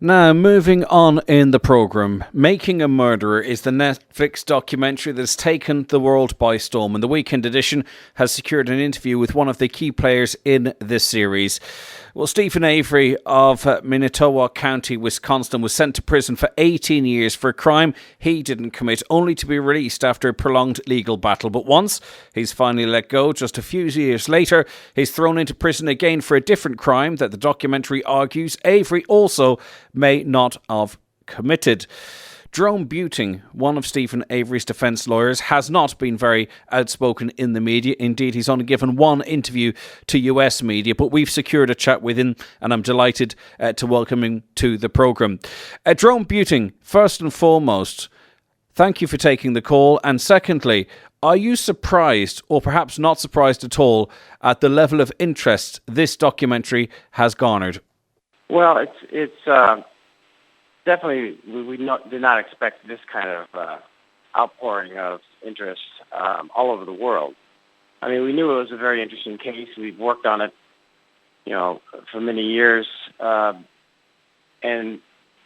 Now, moving on in the programme, Making a Murderer is the Netflix documentary that has taken the world by storm, and the weekend edition has secured an interview with one of the key players in this series. Well, Stephen Avery of Minnetonka County, Wisconsin, was sent to prison for 18 years for a crime he didn't commit, only to be released after a prolonged legal battle. But once he's finally let go, just a few years later, he's thrown into prison again for a different crime that the documentary argues Avery also may not have committed. Jerome, one of Stephen Avery's defence lawyers, has not been very outspoken in the media. Indeed, he's only given one interview to US media, but we've secured a chat with him, and I'm delighted to welcome him to the programme. Jerome, first and foremost, thank you for taking the call. And secondly, are you surprised, or perhaps not surprised at all, at the level of interest this documentary has garnered? Well, it's definitely, we did not expect this kind of outpouring of interest all over the world. I mean, we knew it was a very interesting case. We've worked on it, for many years, and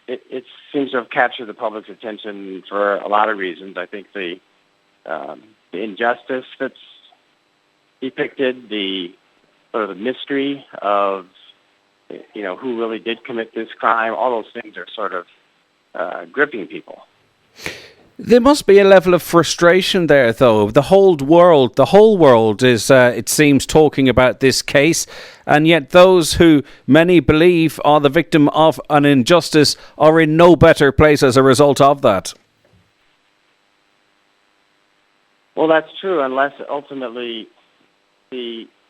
it seems to have captured the public's attention for a lot of reasons. I think the injustice that's depicted, the sort of the mystery of who really did commit this crime, all those things are sort of gripping people. There must be a level of frustration there, though. The whole world is, it seems, talking about this case, and yet those who many believe are the victim of an injustice are in no better place as a result of that. Well, that's true, unless ultimately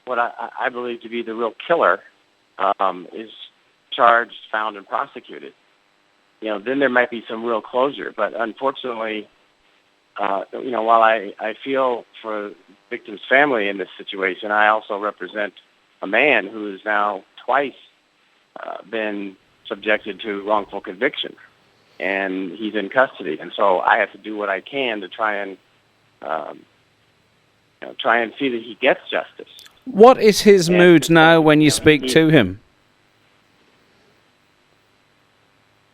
what I believe to be the real killer is charged, found, and prosecuted. Then there might be some real closure. But unfortunately, while I feel for the victim's family in this situation, I also represent a man who has now twice been subjected to wrongful conviction, and he's in custody. And so I have to do what I can to try and see that he gets justice. What is his mood now when you speak to him?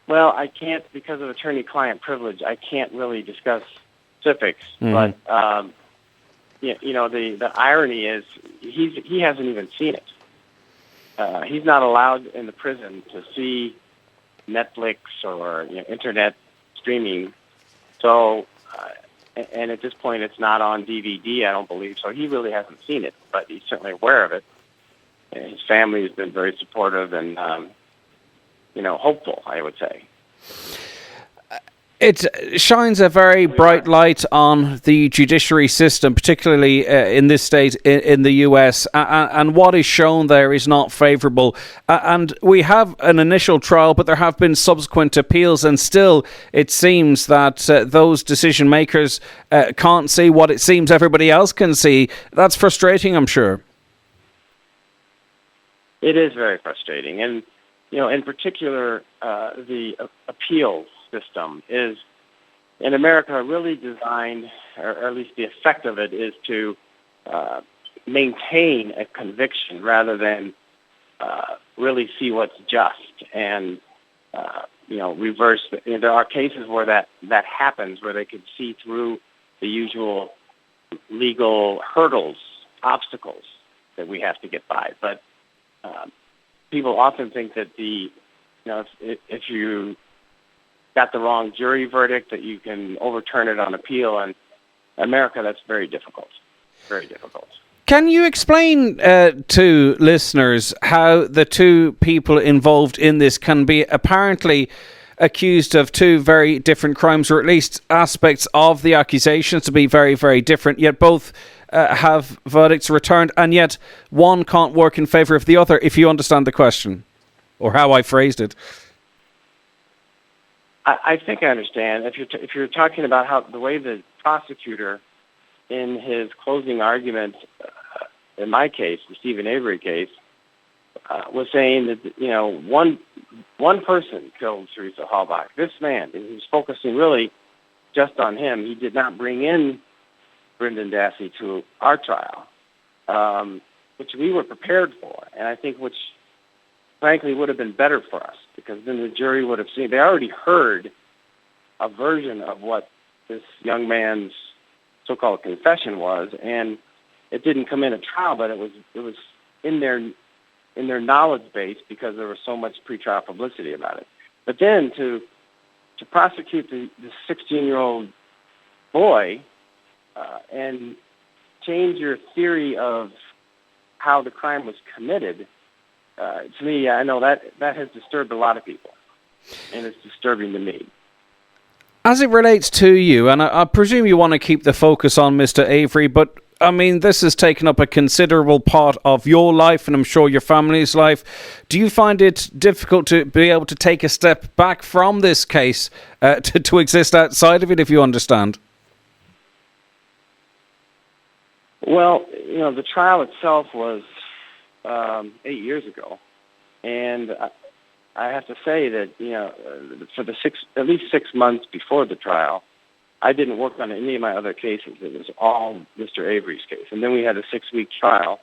Well, I can't, because of attorney-client privilege, I can't really discuss specifics. Mm-hmm. But, the irony is he hasn't even seen it. He's not allowed in the prison to see Netflix or internet streaming. So, and at this point, it's not on DVD, I don't believe. So he really hasn't seen it, but he's certainly aware of it. And his family has been very supportive and, hopeful, I would say. It shines a very bright light on the judiciary system, particularly in this state, in the US, and what is shown there is not favourable. And we have an initial trial, but there have been subsequent appeals, and still it seems that those decision makers can't see what it seems everybody else can see. That's frustrating, I'm sure. It is very frustrating. And, in particular, the appeals system is, in America, really designed, or at least the effect of it is to maintain a conviction rather than really see what's just and, reverse. There are cases where that happens, where they could see through the usual legal hurdles, obstacles that we have to get by. But people often think that if you got the wrong jury verdict, that you can overturn it on appeal. And in America, that's very difficult. Very difficult. Can you explain to listeners how the two people involved in this can be apparently accused of two very different crimes, or at least aspects of the accusations to be very, very different, yet both have verdicts returned, and yet one can't work in favour of the other, if you understand the question, or how I phrased it? I think I understand. If you're talking about how the way the prosecutor, in his closing argument, in my case, the Stephen Avery case, was saying that one person killed Teresa Halbach. This man, and he was focusing really just on him. He did not bring in Brendan Dassey to our trial, which we were prepared for, and I think which frankly, would have been better for us, because then the jury would have seen. They already heard a version of what this young man's so-called confession was, and it didn't come in at trial, but it was in their knowledge base because there was so much pretrial publicity about it. But then to prosecute the 16-year-old boy and change your theory of how the crime was committed, to me, I know that has disturbed a lot of people, and it's disturbing to me. As it relates to you, and I presume you want to keep the focus on Mr. Avery, but I mean, this has taken up a considerable part of your life, and I'm sure your family's life. Do you find it difficult to be able to take a step back from this case to exist outside of it, if you understand? Well, the trial itself was 8 years ago, and I have to say that for at least 6 months before the trial, I didn't work on any of my other cases. It was all Mr. Avery's case. And then we had a 6-week trial.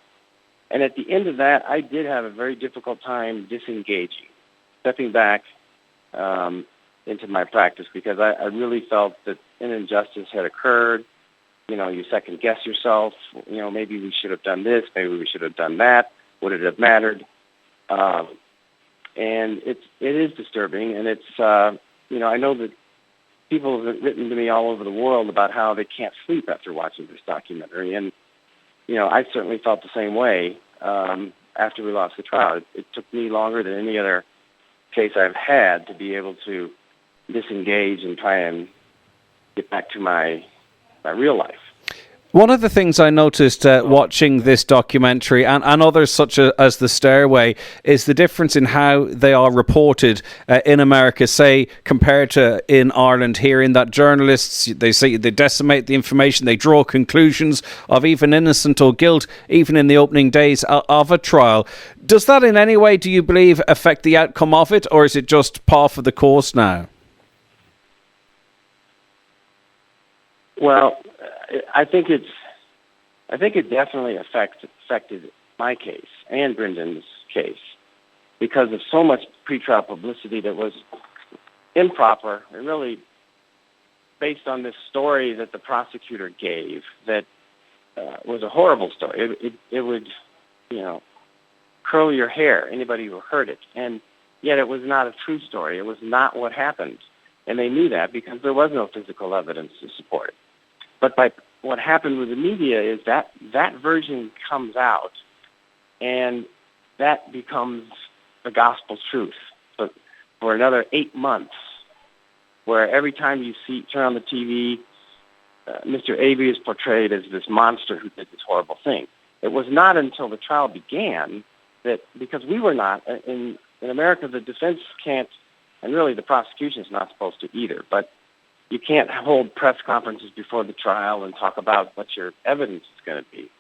And at the end of that, I did have a very difficult time disengaging, stepping back into my practice, because I really felt that an injustice had occurred. You second-guess yourself. Maybe we should have done this. Maybe we should have done that. Would it have mattered? And it is disturbing. And it's, I know that people have written to me all over the world about how they can't sleep after watching this documentary. And, I certainly felt the same way after we lost the trial. It took me longer than any other case I've had to be able to disengage and try and get back to my real life. One of the things I noticed watching this documentary and others such as The Stairway is the difference in how they are reported in America, say, compared to in Ireland here, in that journalists, they say they decimate the information, they draw conclusions of even innocent or guilt, even in the opening days of a trial. Does that in any way, do you believe, affect the outcome of it, or is it just par for the course now? Well, I think it definitely affected my case and Brendan's case because of so much pretrial publicity that was improper and really based on this story that the prosecutor gave that was a horrible story. It would, curl your hair, anybody who heard it. And yet it was not a true story. It was not what happened. And they knew that because there was no physical evidence to support it. But what happened with the media is that version comes out, and that becomes the gospel truth for another 8 months, where every time you turn on the TV, Mr. Avery is portrayed as this monster who did this horrible thing. It was not until the trial began that, because we were not, in America, the defense can't, and really the prosecution is not supposed to either, but you can't hold press conferences before the trial and talk about what your evidence is going to be.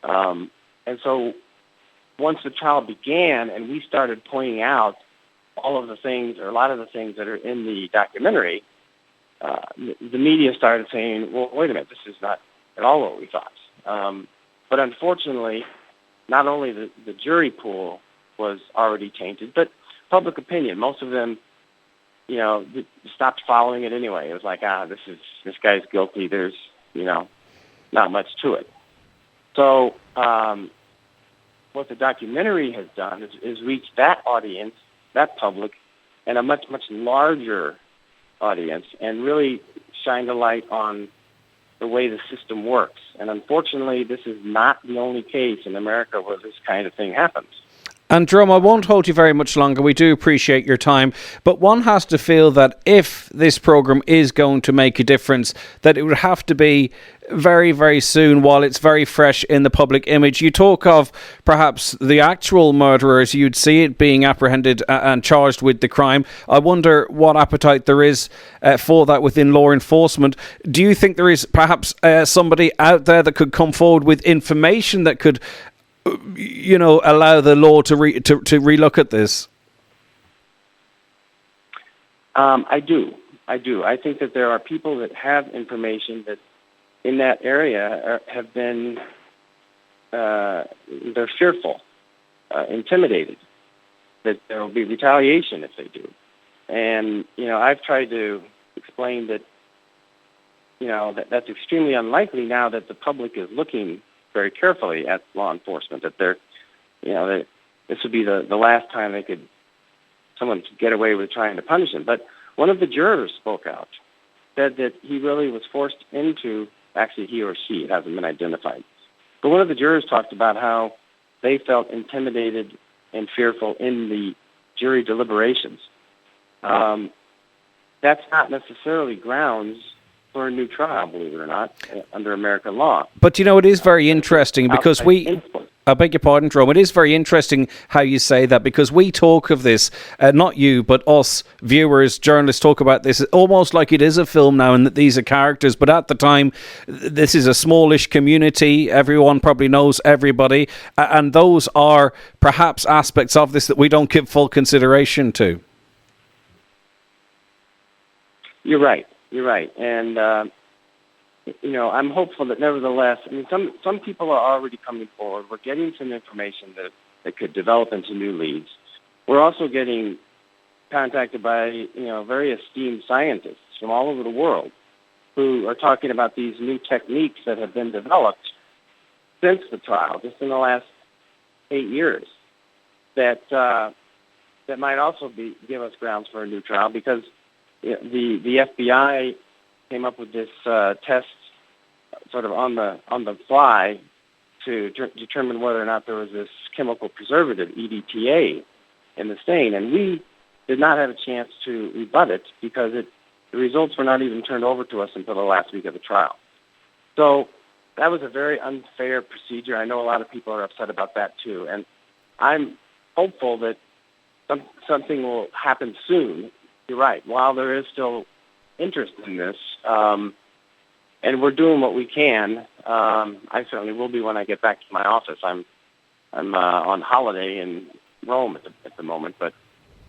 And so once the trial began and we started pointing out all of the things, or a lot of the things that are in the documentary, the media started saying, well, wait a minute, this is not at all what we thought. But unfortunately, not only the jury pool was already tainted, but public opinion. Most of them stopped following it anyway. It was like, this guy's guilty. There's, not much to it. So what the documentary has done is reach that audience, that public, and a much, much larger audience, and really shine the light on the way the system works. And unfortunately, this is not the only case in America where this kind of thing happens. And Jerome, I won't hold you very much longer. We do appreciate your time. But one has to feel that if this programme is going to make a difference, that it would have to be very, very soon while it's very fresh in the public image. You talk of perhaps the actual murderers, you'd see it being apprehended and charged with the crime. I wonder what appetite there is for that within law enforcement. Do you think there is perhaps somebody out there that could come forward with information that could allow the law to relook at this? I do. I think that there are people that have information that in that area have been, they're fearful, intimidated. that there will be retaliation if they do. And, I've tried to explain that, that's extremely unlikely now that the public is looking very carefully at law enforcement, that that this would be the last time someone could get away with trying to punish him. But one of the jurors spoke out, said that he really was forced into, actually he or she, it hasn't been identified. But one of the jurors talked about how they felt intimidated and fearful in the jury deliberations. That's not necessarily grounds for a new trial, believe it or not, under American law. But, it is very interesting because I beg your pardon, Jerome. It is very interesting how you say that, because we talk of this, not you, but us viewers, journalists talk about this almost like it is a film now and that these are characters. But at the time, this is a smallish community. Everyone probably knows everybody. And those are perhaps aspects of this that we don't give full consideration to. You're right. And, I'm hopeful that nevertheless, some people are already coming forward. We're getting some information that could develop into new leads. We're also getting contacted by, very esteemed scientists from all over the world who are talking about these new techniques that have been developed since the trial, just in the last 8 years, that might also give us grounds for a new trial, because the FBI came up with this test sort of on the fly to determine whether or not there was this chemical preservative, EDTA, in the stain. And we did not have a chance to rebut it because the results were not even turned over to us until the last week of the trial. So that was a very unfair procedure. I know a lot of people are upset about that too. And I'm hopeful that something will happen soon. You're right. While there is still interest in this, and we're doing what we can, I certainly will be when I get back to my office. I'm on holiday in Rome at the moment, but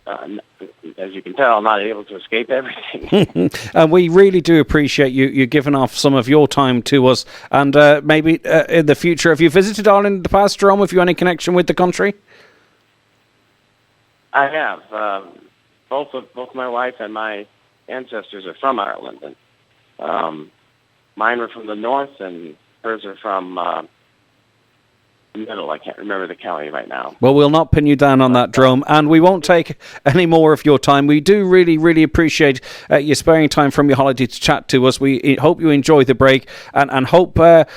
as you can tell, I'm not able to escape everything. And we really do appreciate you giving off some of your time to us. And maybe in the future, have you visited Ireland in the past, Jerome? Have you any connection with the country? I have. Both my wife and my ancestors are from Ireland, and mine were from the north, and hers are from the middle. I can't remember the county right now. Well, we'll not pin you down on that, Jerome, and we won't take any more of your time. We do really, really appreciate you sparing time from your holiday to chat to us. We hope you enjoy the break, and hope that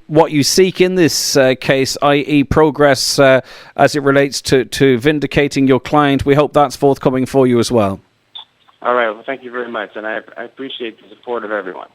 what you seek in this case, i.e. progress as it relates to vindicating your client, we hope that's forthcoming for you as well. All right. Well, thank you very much, and I appreciate the support of everyone.